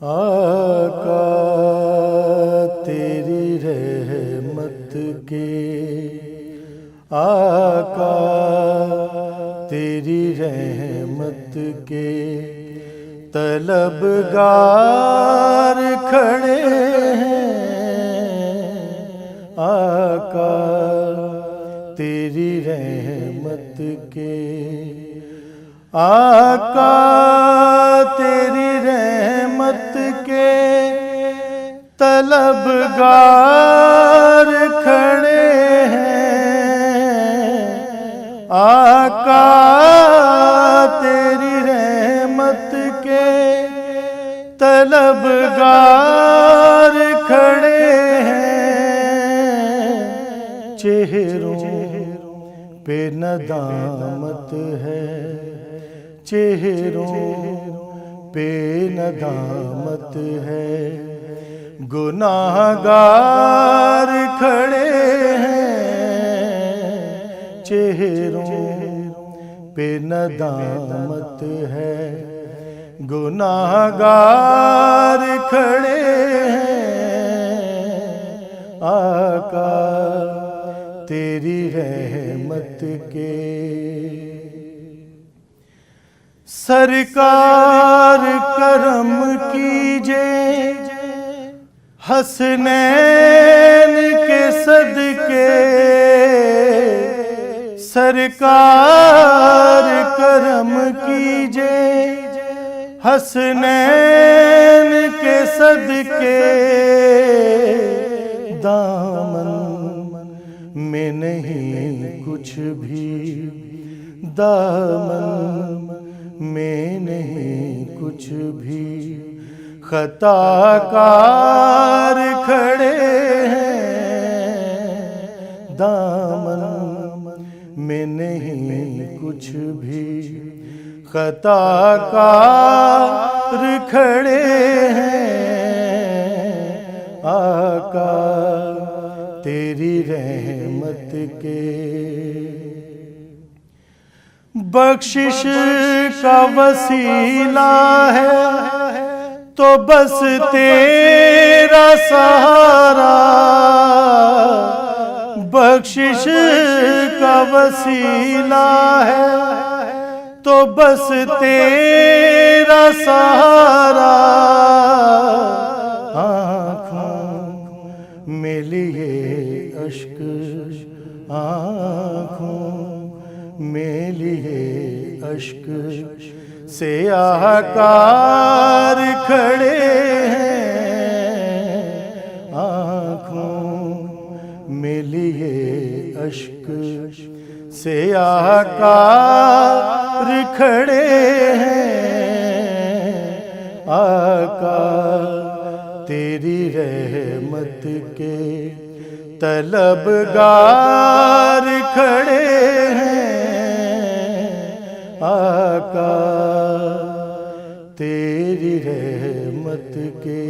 آقا تیری رحمت کے، آقا تیری رحمت کے طلبگار کھڑے ہیں، آقا تیری رحمت کے، آقا تیری رحمت کے طلبگار کھڑے ہیں، آقا تیری رحمت کے طلبگار کھڑے ہیں، چہروں پہ ندامت ہے، چہروں پہ ندامت ہے، گناہ گار کھڑے ہیں، چہروں پہ ندامت ہے، گناہ گار کھڑے ہیں، آقا تیری رحمت کے، سرکار کرم کیجے حسنین کے صدقے، سرکار کرم کیجے حسنین کے صدقے، دامن میں نہیں کچھ بھی، دامن میں نہیں کچھ بھی، خطا کار کھڑے ہیں، دامن میں نہیں کچھ بھی، خطا کار کھڑے ہیں، آقا تیری رحمت کے، بخشش کا وسیلہ ہے تو بس تیرا سہارا، بخشش کا وسیلہ ہے تو بس تیرا سہارا، آنکھوں میں لیے اشک، آنکھوں میں لیے اشک سیاہ کار کھڑے ہیں، آنکھوں میں لیے اشک سیاہ کار کھڑے ہیں، آقا تیری رحمت کے طلبگار کھڑے ہیں، آقا تیری رحمت کے